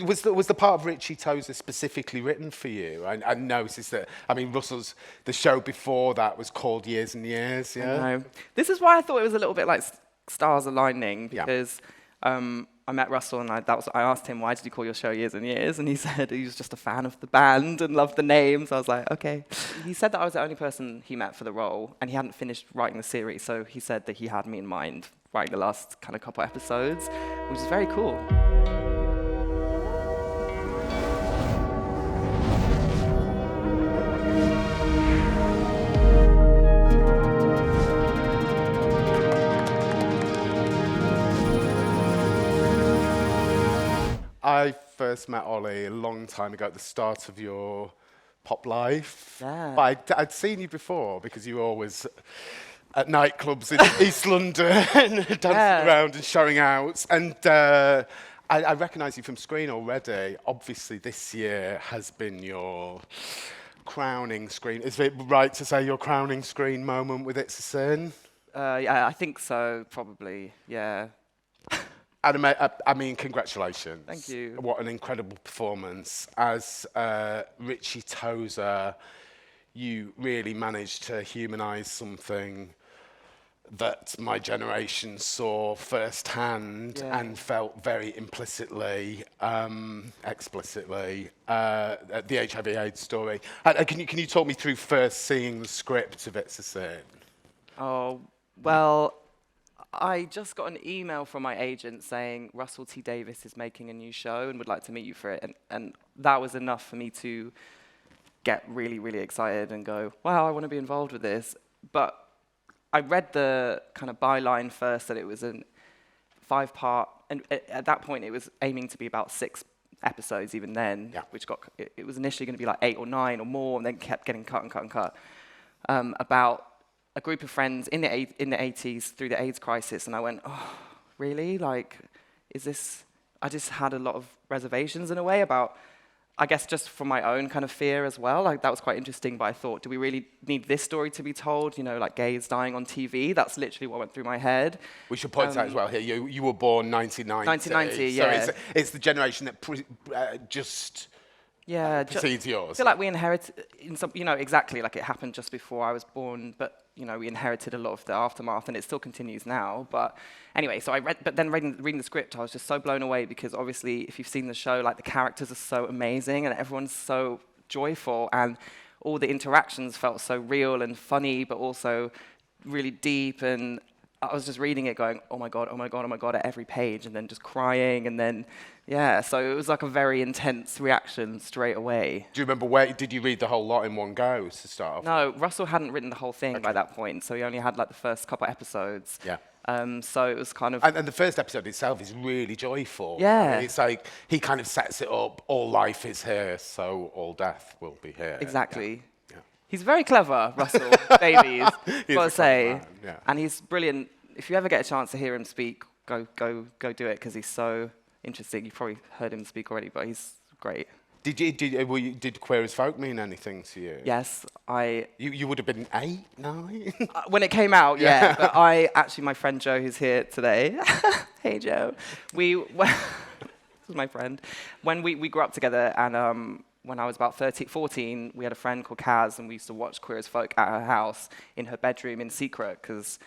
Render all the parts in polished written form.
Was the part of Richie Tozer specifically written for you? I noticed that. I mean, the show before that was called Years and Years. Yeah. I know. This is why I thought it was a little bit like stars aligning, Yeah. because I met Russell and I asked him, why did you call your show Years and Years? And he said he was just a fan of the band and loved the names. I was like, okay. He said that I was the only person he met for the role, and he hadn't finished writing the series, so he said that he had me in mind writing the last kind of couple episodes, which is very cool. I first met Olly a long time ago at the start of your pop life. Yeah. But I'd seen you before because you were always at nightclubs in East London, dancing around and showing out. And I recognise you from screen already. Obviously, this year has been your crowning screen. Is it right to say your crowning screen moment with It's a Sin? Yeah, I think so, probably, yeah. And I mean, congratulations. Thank you. What an incredible performance. As Richie Tozer, you really managed to humanise something that my generation saw firsthand and felt very implicitly, explicitly, the HIV/AIDS story. Can you talk me through first seeing the script of It's a Sin? Oh, well, I just got an email from my agent saying Russell T Davies is making a new show and would like to meet you for it. And that was enough for me to get really, really excited and go, wow, I want to be involved with this. But I read the kind of byline first that it was a 5-part, and at that point it was aiming to be about 6 episodes even then, which it was initially going to be like 8 or 9 or more, and then kept getting cut and cut and cut, about a group of friends in the 80s through the AIDS crisis. And I went, oh, really? Like, is this... I just had a lot of reservations in a way about, I guess just from my own kind of fear as well. Like, that was quite interesting, but I thought, do we really need this story to be told? You know, like gays dying on TV? That's literally what went through my head. We should point out as well here, you were born 1990. 1990, yeah. So it's the generation that just... precedes yours. I feel like we inherited, exactly, like it happened just before I was born, but, we inherited a lot of the aftermath, and it still continues now. But anyway, so reading the script, I was just so blown away, because obviously, if you've seen the show, like the characters are so amazing, and everyone's so joyful, and all the interactions felt so real and funny, but also really deep. And I was just reading it going, oh my God, oh my God, oh my God, at every page, and then just crying, and then, so it was like a very intense reaction straight away. Do you remember did you read the whole lot in one go to start off? No, Russell hadn't written the whole thing by that point, so he only had like the first couple episodes. Yeah. So it was kind of... And the first episode itself is really joyful. Yeah. It's like, he kind of sets it up, all life is here, so all death will be here. Exactly. Yeah. He's very clever, Russell Davies, gotta say. Yeah. And he's brilliant. If you ever get a chance to hear him speak, go do it, because he's so interesting. You've probably heard him speak already, but he's great. Did Queer as Folk mean anything to you? Yes, You would have been 8, 9? When it came out, yeah. But my friend Joe, who's here today. Hey, Joe. This is my friend. When we grew up together, and when I was about 14, we had a friend called Kaz, and we used to watch Queer as Folk at her house in her bedroom in secret, because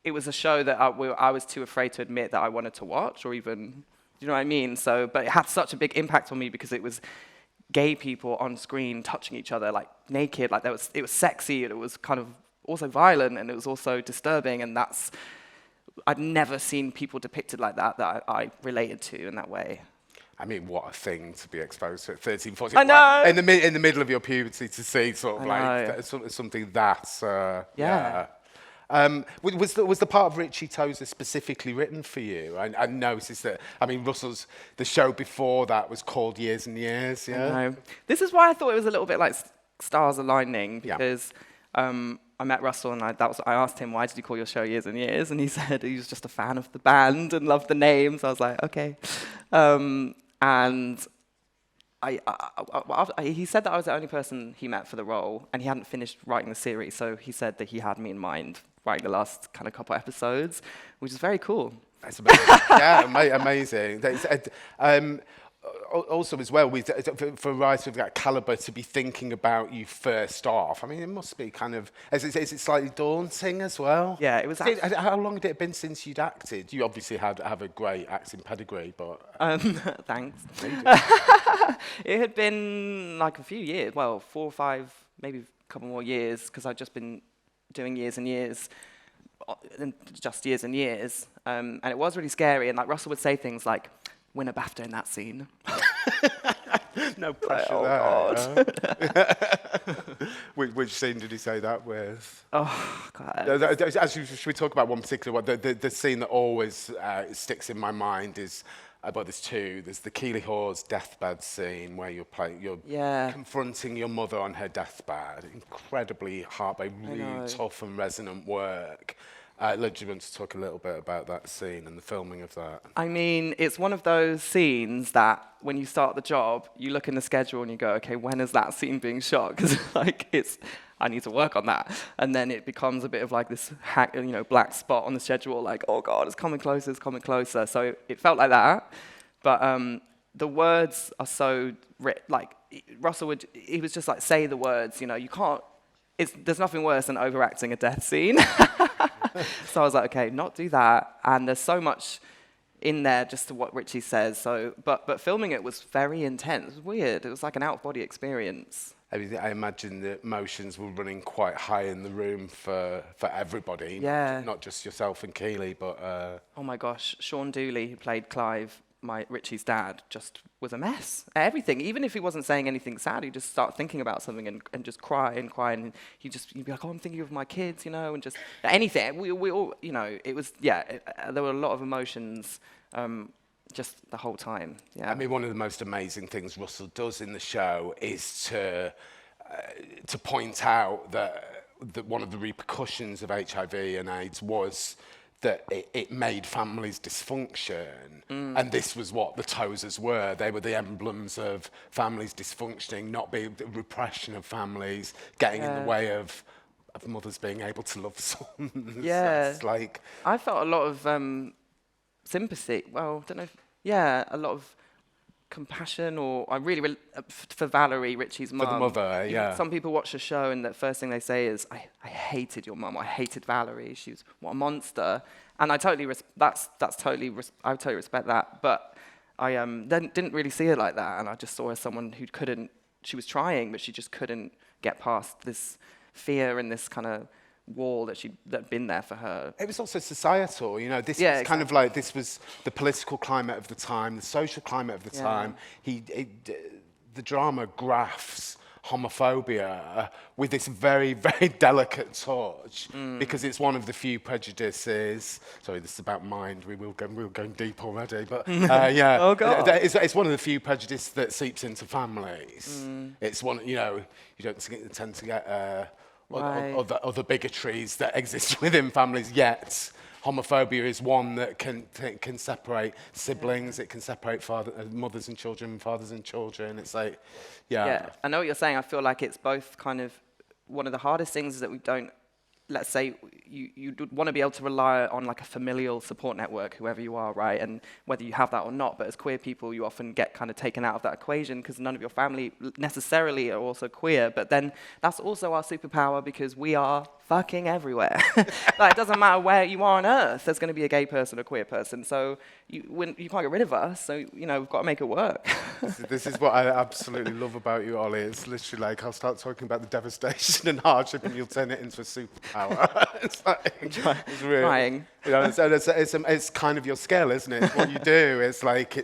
it was a show that I was too afraid to admit that I wanted to watch, or even, you know what I mean? So, but it had such a big impact on me, because it was gay people on screen touching each other, like naked, like it was sexy, and it was kind of also violent, and it was also disturbing, and I'd never seen people depicted like that I related to in that way. I mean, what a thing to be exposed to at 13, 14. I know! In the middle of your puberty, to see sort of like something that's... Yeah. Was the part of Richie Tozer specifically written for you? I noticed that. I mean, the show before that was called Years and Years. Yeah. I know. This is why I thought it was a little bit like stars aligning, because I met Russell and I asked him, why did you call your show Years and Years? And he said he was just a fan of the band and loved the names. I was like, okay. And he said that I was the only person he met for the role, and he hadn't finished writing the series, so he said that he had me in mind writing the last kind of couple episodes, which is very cool. That's amazing. Yeah, amazing. also as well, for a writer of that calibre to be thinking about you first off, I mean, it must be kind of, is it slightly daunting as well? Yeah, it was How long had it been since you'd acted? You obviously have a great acting pedigree, but... thanks. It had been like a few years, well, 4 or 5, maybe a couple more years, because I'd just been doing years and years, just years and years, and it was really scary. And like Russell would say things like, "Win a BAFTA in that scene." No pressure oh there. God. Which scene did he say that with? Oh God. Should we talk about one particular one? The scene that always sticks in my mind is, well, there's two. There's the Keeley Hawes deathbed scene where you're confronting your mother on her deathbed. Incredibly heartbreaking, really tough and resonant work. Do you want to talk a little bit about that scene and the filming of that? I mean, it's one of those scenes that when you start the job, you look in the schedule and you go, okay, when is that scene being shot? Because I need to work on that. And then it becomes a bit of like this black spot on the schedule, like, oh God, it's coming closer, it's coming closer. So it felt like that. But the words are so, like, Russell he was just like, say the words, you can't, there's nothing worse than overacting a death scene. So I was like, okay, not do that. And there's so much in there just to what Richie says. So, but filming it was very intense. It was weird. It was like an out-of-body experience. I imagine the emotions were running quite high in the room for everybody. Yeah. Not just yourself and Keeley, but... Oh my gosh, Sean Dooley, who played Clive, Richie's dad, just was a mess. Everything, even if he wasn't saying anything sad, he'd just start thinking about something and just cry and cry, and he'd be like, oh, I'm thinking of my kids, and just anything. We all, it was, there were a lot of emotions just the whole time. Yeah. I mean, one of the most amazing things Russell does in the show is to point out that one of the repercussions of HIV and AIDS was that it made families dysfunction. And this was what the Tozers were. They were the emblems of families dysfunctioning, not being the repression of families, getting in the way of mothers being able to love sons. Yeah. It's like... I felt a lot of sympathy. Well, I don't know a lot of compassion, or I really for Valerie, Richie's mum. For the mother, yeah. Some people watch the show and the first thing they say is, I hated your mum. I hated Valerie. She was what a monster. And I totally I totally respect that. But I didn't really see her like that, and I just saw her as someone who couldn't. She was trying, but she just couldn't get past this fear and this kind of wall that'd been there for her. It was also societal, this was exactly. kind of like, this was the political climate of the time, the social climate of the time. The drama graphs homophobia with this very, very delicate touch, because it's one of the few prejudices. Sorry, this is about mind. We were going deep already, but Oh God. It's one of the few prejudices that seeps into families. It's one, you don't tend to get other bigotries that exist within families yet. Homophobia is one that can separate siblings. It can separate mothers and children, fathers and children. It's like, Yeah, I know what you're saying. I feel like it's both kind of one of the hardest things is that we don't. Let's say you want to be able to rely on like a familial support network, whoever you are, right? And whether you have that or not, but as queer people, you often get kind of taken out of that equation because none of your family necessarily are also queer. But then that's also our superpower because we are fucking everywhere. Like, it doesn't matter where you are on Earth, there's going to be a gay person or a queer person. So you can't get rid of us. So we've got to make it work. This is what I absolutely love about you, Olly. It's literally like I'll start talking about the devastation and hardship, and you'll turn it into a superpower. It's like, it's really, Trying. It's kind of your skill, isn't it? It's what you do. It's like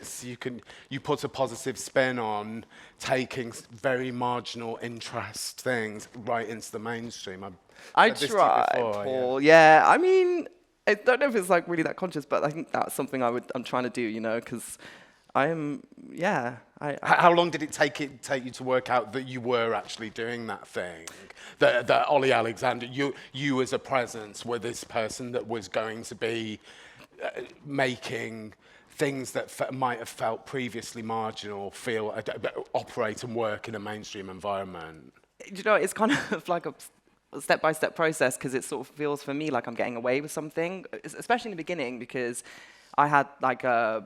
you put a positive spin on taking very marginal interest things right into the mainstream. I try, Paul. Yeah, I mean, I don't know if it's like really that conscious, but I think that's something I'm trying to do, because I am, How long did it take you to work out that you were actually doing that thing? That Olly Alexander, you as a presence were this person that was going to be making things that might have felt previously marginal operate and work in a mainstream environment? It's kind of like a step-by-step process because it sort of feels for me like I'm getting away with something, especially in the beginning because I had like I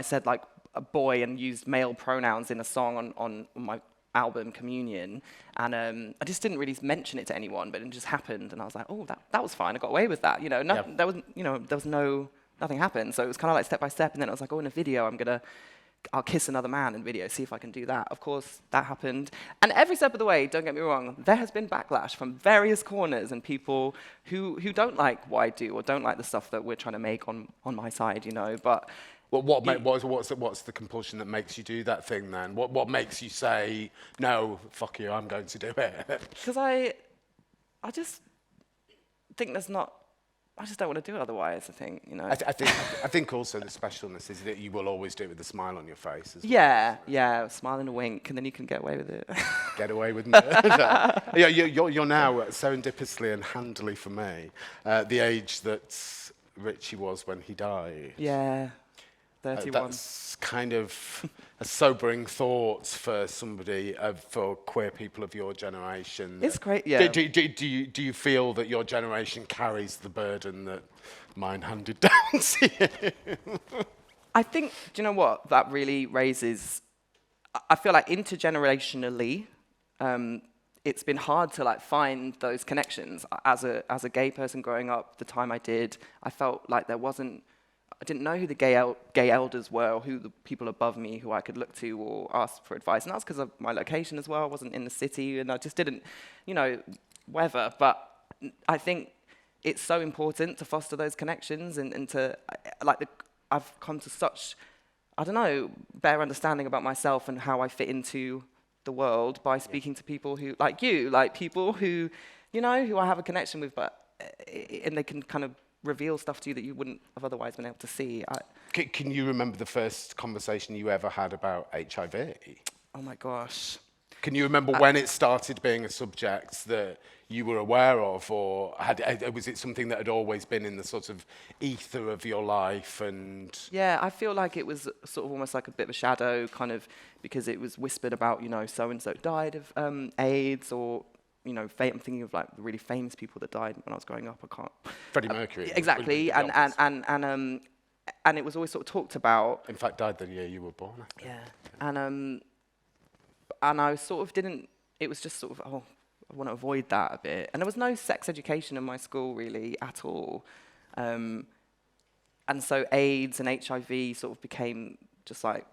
said like a boy and used male pronouns in a song on my album Communion, and I just didn't really mention it to anyone, but it just happened, and I was like, oh, that was fine, I got away with that, you know. Nothing happened, so it was kind of like step by step, and then I was like, oh, in a video I'll kiss another man in video, see if I can do that. Of course, that happened. And every step of the way, don't get me wrong, there has been backlash from various corners and people who don't like what I do or don't like the stuff that we're trying to make on my side, you know. But what's the compulsion that makes you do that thing then? What makes you say, no, fuck you, I'm going to do it? Because I just think I just don't want to do it otherwise, I think, you know. I think also the specialness is that you will always do it with a smile on your face as well. Yeah, smile and a wink, and then you can get away with it. Get away with murder. You're now, serendipitously and handily for me, the age that Richie was when he died. Yeah, 31. That's kind of a sobering thought for somebody, for queer people of your generation. It's great, yeah. Do you feel that your generation carries the burden that mine handed down to you? I think, do you know what, that really raises, I feel like intergenerationally, it's been hard to like find those connections. As a gay person growing up, the time I did, I felt like I didn't know who the gay elders were or who the people above me who I could look to or ask for advice. And that's because of my location as well. I wasn't in the city and I just didn't, you know, whatever. But I think it's so important to foster those connections and to, I've come to such, I don't know, better understanding about myself and how I fit into the world by speaking to people who, like you, like people who, you know, who I have a connection with, and they can kind of reveal stuff to you that you wouldn't have otherwise been able to see. Can you remember the first conversation you ever had about HIV? Oh my gosh. Can you remember when it started being a subject that you were aware of, or was it something that had always been in the sort of ether of your life? And yeah, I feel like it was sort of almost like a bit of a shadow, kind of, because it was whispered about, you know, so-and-so died of AIDS, or, you know, I'm thinking of like the really famous people that died when I was growing up. I can't. Freddie Mercury. Exactly, and it was always sort of talked about. In fact, died the year you were born. I think. Yeah, and I sort of didn't. It was just sort of, I want to avoid that a bit. And there was no sex education in my school really at all, and so AIDS and HIV sort of became just like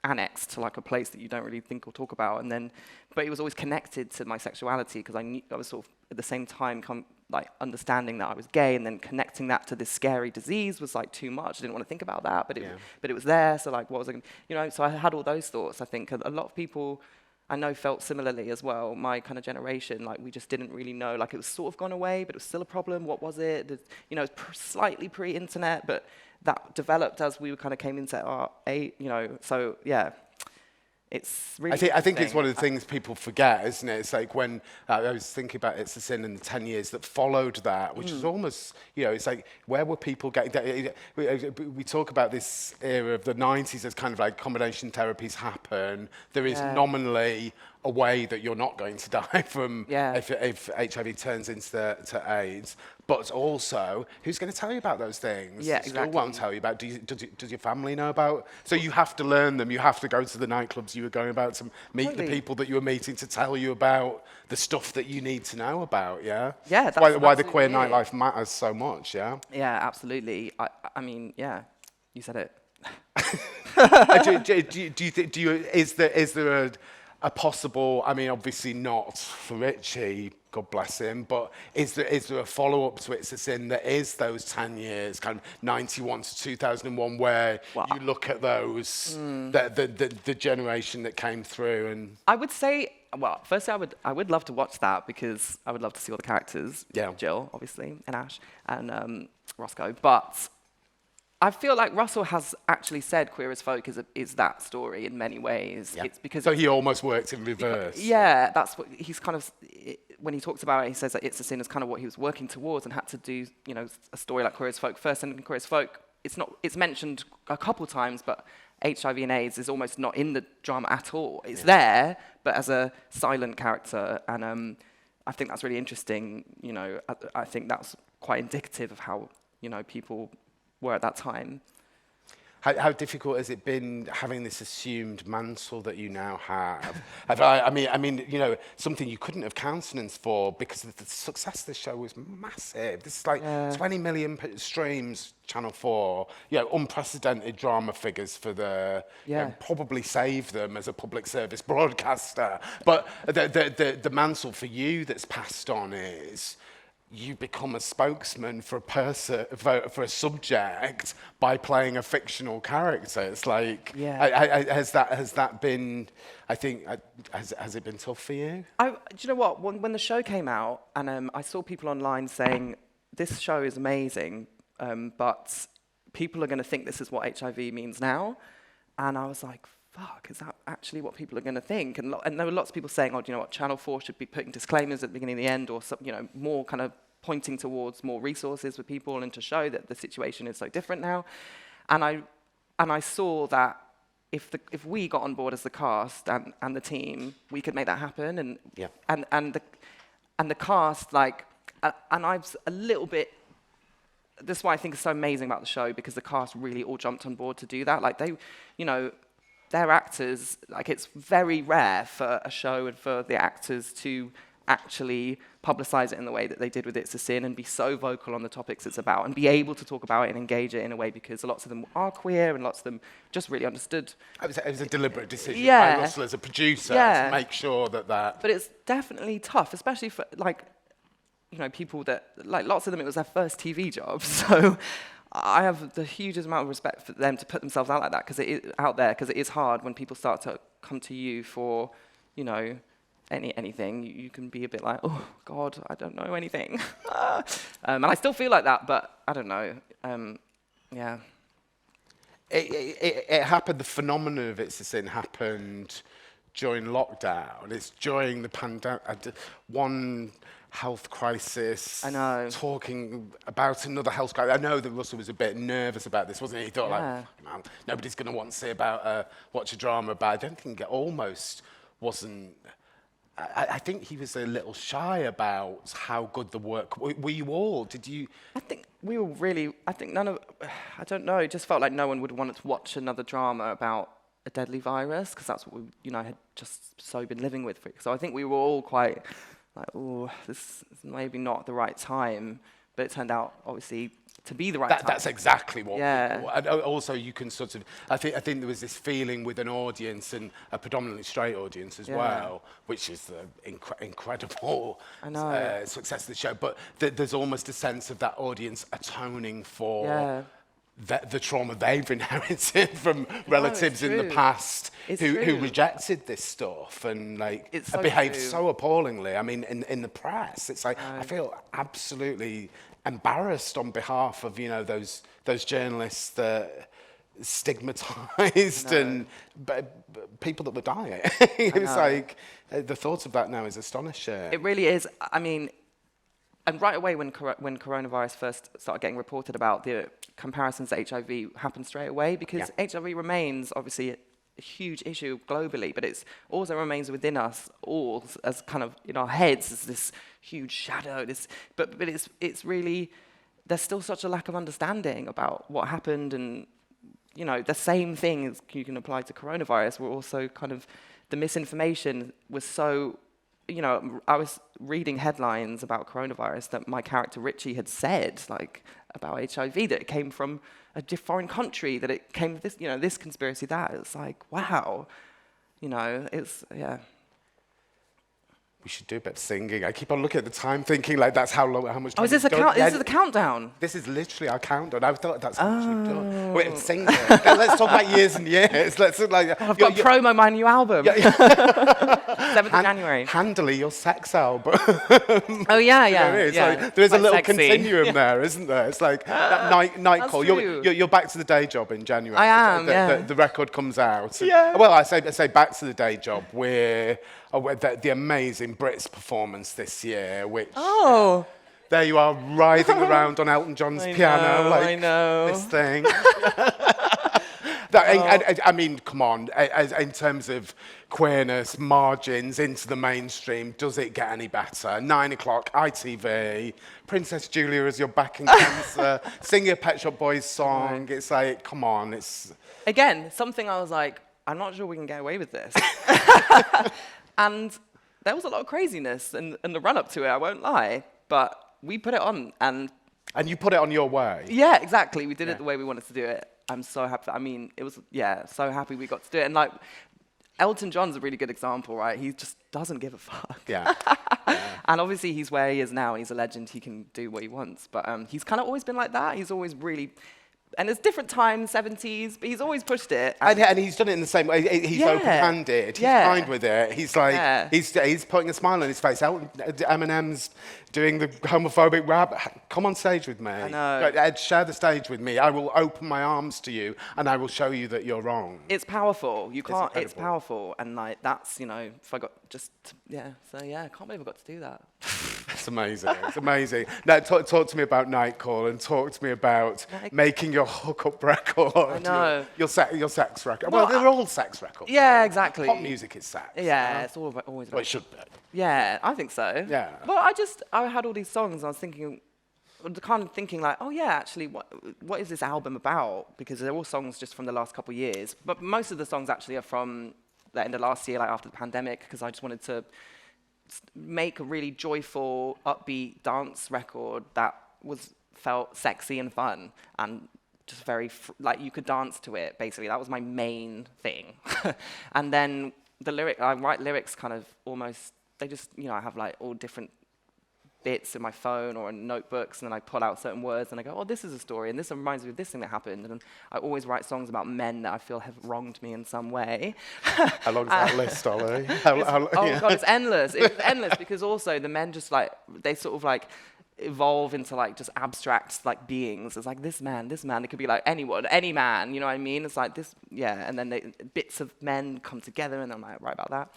annexed to like a place that you don't really think or talk about. And then, but it was always connected to my sexuality because I was sort of at the same time like understanding that I was gay, and then connecting that to this scary disease was like too much. I didn't want to think about that, but it was there. So like, what was I gonna, you know? So I had all those thoughts. I think a lot of people I know felt similarly as well. My kind of generation, like we just didn't really know. Like it was sort of gone away, but it was still a problem. What was it? You know, slightly pre-internet, but that developed as we kind of came into our age, you know. So yeah. It's really I think it's one of the things people forget, isn't it? It's like when I was thinking about It's a Sin in the 10 years that followed that, which is almost, you know, it's like, where were people getting... We talk about this era of the 90s as kind of like combination therapies happen. There is nominally a way that you're not going to die from if HIV turns into AIDS. But also, who's going to tell you about those things? Yeah, School won't tell you about. Does your family know about? So you have to learn them. You have to go to the nightclubs you were going about to meet the people that you were meeting to tell you about the stuff that you need to know about. Yeah. Yeah. That's why the queer nightlife matters so much. Yeah. Yeah, absolutely. I mean, yeah, you said it. Is there a possible, I mean, obviously not for Richie, God bless him, but is there a follow-up to It's a Sin that is those 10 years, kind of 91 to 2001, where you look at those, the generation that came through? And I would say, well, firstly, I would love to watch that because I would love to see all the characters. Yeah. Jill, obviously, and Ash, and Roscoe, but I feel like Russell has actually said Queer as Folk is that story in many ways. Yeah. It's because so he almost worked in reverse. Yeah, that's what he's kind of, when he talks about it, he says that It's a Sin is kind of what he was working towards and had to do, you know, a story like Queer as Folk first. And in Queer as Folk, it's mentioned a couple times, but HIV and AIDS is almost not in the drama at all. It's there, but as a silent character. And I think that's really interesting. You know, I think that's quite indicative of how, you know, people were at that time. How difficult has it been having this assumed mantle that you now have? I mean, you know, something you couldn't have countenanced for because the success of the show was massive. This is like 20 million streams, Channel 4, you know, unprecedented drama figures for you know, probably save them as a public service broadcaster. But the mantle for you that's passed on is you become a spokesman for a person, for a subject by playing a fictional character. It's like, has that been? I think has it been tough for you? Do you know what? When the show came out, and I saw people online saying this show is amazing, but people are going to think this is what HIV means now, and I was like, fuck, is that actually what people are going to think? And there were lots of people saying, oh, do you know what, Channel 4 should be putting disclaimers at the beginning and the end, or some, you know, more kind of pointing towards more resources for people and to show that the situation is so different now. And I saw that if we got on board as the cast and the team, we could make that happen. And the cast, like, and I was a little bit. This is why I think it's so amazing about the show, because the cast really all jumped on board to do that. Like they, you know, they're actors. Like it's very rare for a show and for the actors to actually publicize it in the way that they did with It's a Sin and be so vocal on the topics it's about and be able to talk about it and engage it in a way, because lots of them are queer and lots of them just really understood. It was a deliberate decision by Russell as a producer to make sure that. But it's definitely tough, especially for, like, you know, people that, like, lots of them, it was their first TV job. So I have the hugest amount of respect for them to put themselves out like that, because it is hard when people start to come to you for, you know, anything. You can be a bit like, oh God, I don't know anything. And I still feel like that, but I don't know. Yeah. It happened. The phenomenon of It's a Sin happened during lockdown. It's during the pandemic. One health crisis. I know. Talking about another health crisis. I know that Russell was a bit nervous about this, wasn't he? He thought, like, man, nobody's going to want to see watch a drama about. I don't think it almost wasn't. I think he was a little shy about how good the work. Were you all? Did you? I think we were really. I think none of. I don't know. It just felt like no one would want to watch another drama about a deadly virus, because that's what we, you know, had just so been living with. So I think we were all quite like, oh, this is maybe not the right time. But it turned out, obviously, to be the right time. That's exactly what. And also, you can sort of. I think there was this feeling with an audience, and a predominantly straight audience as well, which is the incredible success of the show. But there's almost a sense of that audience atoning for the trauma they've inherited from relatives in the past who rejected this stuff and behaved so appallingly. I mean, in the press, it's like I feel absolutely embarrassed on behalf of, you know, those journalists that stigmatized and people that were dying. It's like the thought of that now is astonishing. It really is. I mean, and right away when coronavirus first started getting reported about, the comparisons to HIV happened straight away, because HIV remains obviously a huge issue globally, but it also remains within us all as kind of in our heads as this huge shadow. But it's really, there's still such a lack of understanding about what happened, and you know, the same thing as you can apply to coronavirus. We're also kind of, the misinformation was so. You know, I was reading headlines about coronavirus that my character Richie had said, like, about HIV, that it came from a foreign country, that it came this, you know, this conspiracy, that. It's like, wow. You know, it's, We should do a bit of singing. I keep on looking at the time, thinking like that's how much time. Oh, is this this is the countdown? This is literally our countdown. I thought that's how much we've done. Wait, sing it. Let's talk about years and years. Let's like. I've got to promo my new album. 7th of January. Handily, your sex album. Oh yeah. Like, there's a little continuum there, isn't there? It's like that night call. You're back to the day job in January. I am. The record comes out. Yeah. Well, I say back to the day job. We're the amazing Brits performance this year, which there you are writhing around on Elton John's piano, like this thing. I mean, come on. In terms of queerness, margins into the mainstream, does it get any better? 9 o'clock, ITV, Princess Julia as your backing dancer, sing your Pet Shop Boys song. It's like, come on. It's Again, something I was like, I'm not sure we can get away with this. And there was a lot of craziness in the run-up to it, I won't lie. But we put it on, and you put it on your way. yeah, exactly. We did it the way we wanted to do it. I'm so happy. I mean, it was, so happy we got to do it. And like, Elton John's a really good example, right? He just doesn't give a fuck. Yeah. And obviously he's where he is now. He's a legend. He can do what he wants. But he's kind of always been like that. He's always really... And it's different times, 70s, but he's always pushed it. And he's done it in the same way. He's open-handed. He's kind with it. He's like, he's putting a smile on his face. Eminem's doing the homophobic rap. Come on stage with me. I know. Ed, share the stage with me. I will open my arms to you, and I will show you that you're wrong. It's powerful. You can't. It's incredible. powerful, and like that's if I got just So I can't believe I got to do that. It's amazing. It's amazing. Now, talk to me about Nightcall, and talk to me about making your hookup record. I know. Your sex record. Well, they're all sex records. Yeah, exactly. Pop music is sex. Yeah, it's always about. Well, it should be. Yeah, I think so. Yeah. Well, I had all these songs. I was thinking, like, oh yeah, actually, what is this album about? Because they're all songs just from the last couple of years. But most of the songs actually are from the end of last year, like after the pandemic, because I just wanted to make a really joyful, upbeat dance record that felt sexy and fun and just very like you could dance to it. Basically, that was my main thing. And then I write lyrics kind of almost. They just I have like all different bits in my phone or in notebooks, and then I pull out certain words and I go, oh, this is a story, and this reminds me of this thing that happened. And I always write songs about men that I feel have wronged me in some way. How long is that list, Olly? God, it's endless. It's endless because also the men just like, they sort of like evolve into like just abstract like beings. It's like this man. It could be like anyone, any man, you know what I mean? It's like this, and then bits of men come together and I'm like, write about that.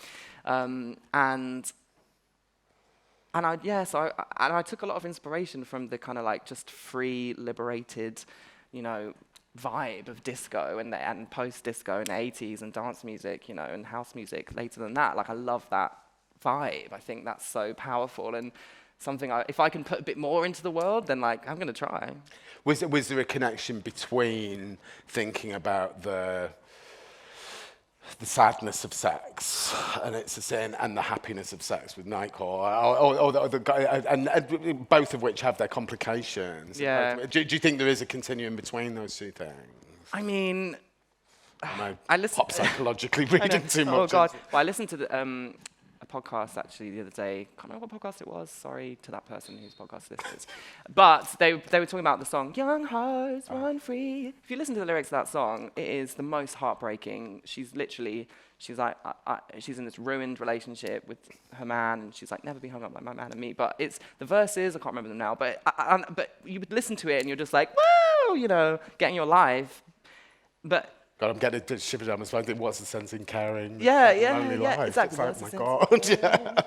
So I took a lot of inspiration from the kind of like just free, liberated, vibe of disco and post-disco in the 80s and dance music, and house music later than that. Like I love that vibe. I think that's so powerful and something if I can put a bit more into the world, then like I'm gonna try. Was there a connection between thinking about the sadness of sex and it's a sin and the happiness of sex with Nightcall, and both of which have their complications? Yeah. Do you think there is a continuum between those two things? I mean, I pop psychologically reading too much. Oh God! Well, I listened to a podcast actually the other day. Can't remember what podcast it was. Sorry to that person whose podcast this is. But they were talking about the song "Young Hearts Run Free." If you listen to the lyrics of that song, it is the most heartbreaking. She's like she's in this ruined relationship with her man, and she's like, never be hung up like my man and me. But it's the verses, I can't remember them now. But you would listen to it and you're just like, woo, getting your life. But God, I'm getting a shiver down my spine. What's the sense in caring? Yeah, exactly. It's like, oh my God, yeah.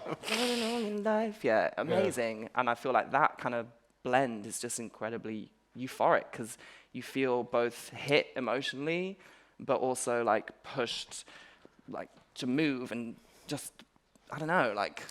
Amazing. And I feel like that kind of blend is just incredibly euphoric because you feel both hit emotionally, but also like pushed, like to move and just, I don't know, like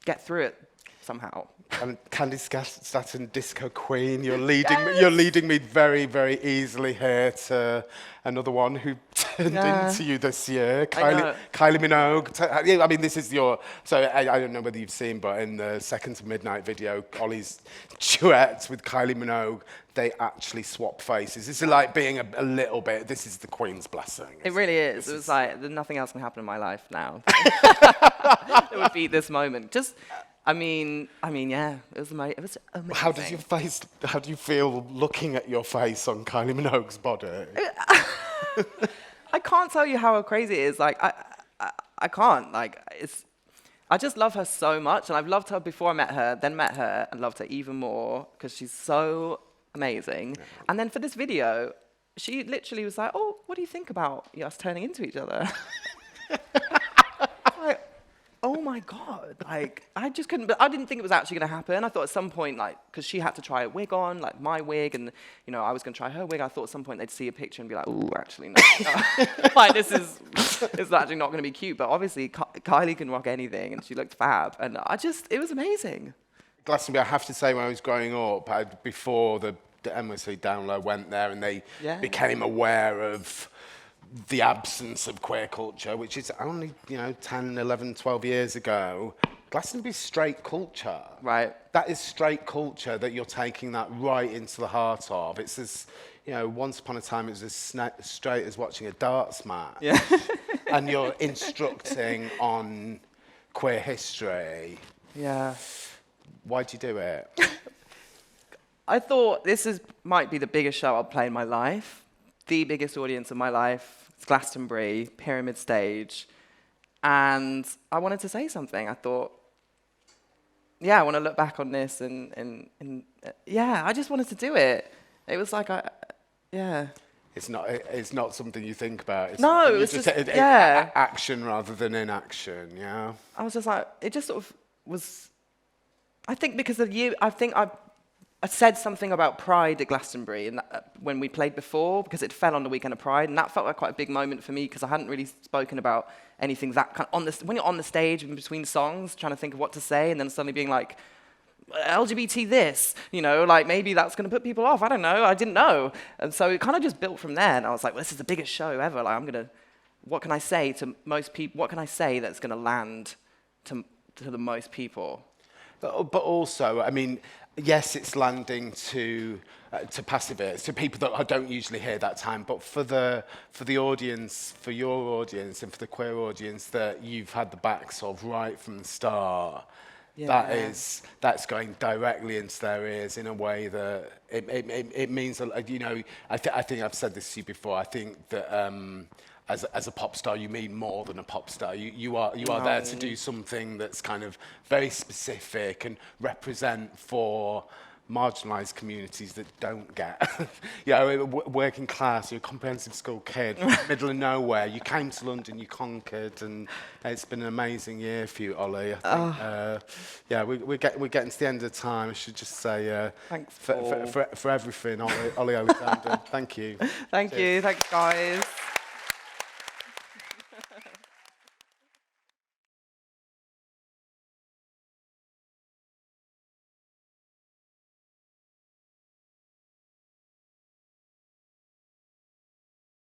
get through it somehow. And Candy Staton, Disco Queen, you're leading me very, very easily here to another one who turned into you this year, Kylie Minogue. I mean, this is your. So I don't know whether you've seen, but in the Second to Midnight video, Olly's duet with Kylie Minogue, they actually swap faces. It's like being a little bit. This is the Queen's blessing. It really is. It was like nothing else can happen in my life now. It would be this moment. I mean, yeah, it was amazing. How do you feel looking at your face on Kylie Minogue's body? I can't tell you how crazy it is. Like, I can't. Like, I just love her so much, and I've loved her before I met her, then met her, and loved her even more because she's so amazing. Yeah. And then for this video, she literally was like, "Oh, what do you think about us turning into each other?" Like, oh my God. Like, I just couldn't, but I didn't think it was actually going to happen. I thought at some point, like, because she had to try a wig on, like my wig, and, you know, I was going to try her wig. I thought at some point they'd see a picture and be like, ooh, actually, no. Like, this is actually not going to be cute. But obviously, Kylie can rock anything, and she looked fab. And it was amazing. Glastonbury, I have to say, when I was growing up, before the MSC Download went there and they became aware of the absence of queer culture, which is only, 10, 11, 12 years ago, Glastonbury's straight culture. Right. That is straight culture that you're taking that right into the heart of. It's as, once upon a time it was as straight as watching a darts match. Yeah. And you're instructing on queer history. Yeah. Why'd you do it? I thought might be the biggest show I'll play in my life. The biggest audience of my life. It's Glastonbury, Pyramid Stage. And I wanted to say something. I thought, I want to look back on this and I just wanted to do it. It was like, It's not something you think about. It's no, it was just action rather than inaction, yeah? I was just like, it just sort of was, I think because I said something about Pride at Glastonbury and when we played before, because it fell on the weekend of Pride, and that felt like quite a big moment for me because I hadn't really spoken about anything that kind of when you're on the stage in between songs, trying to think of what to say, and then suddenly being like, LGBT this, like maybe that's going to put people off. I don't know. I didn't know, and so it kind of just built from there. And I was like, well, this is the biggest show ever. Like, what can I say to most people? What can I say that's going to land to the most people? But also, I mean, yes, it's landing to pacifists, to people that I don't usually hear that time. But for the audience, for your audience, and for the queer audience that you've had the backs of right from the start, that's going directly into their ears in a way that it means. I think I've said this to you before. I think that. As a pop star, you mean more than a pop star. You are there to do something that's kind of very specific and represent for marginalised communities that don't get, working class. You're a comprehensive school kid, middle of nowhere. You came to London, you conquered, and it's been an amazing year for you, Olly. I think, we're getting to the end of the time. I should just say thanks for everything, Olly Alexander. Thank you. Thank you. Thanks, guys.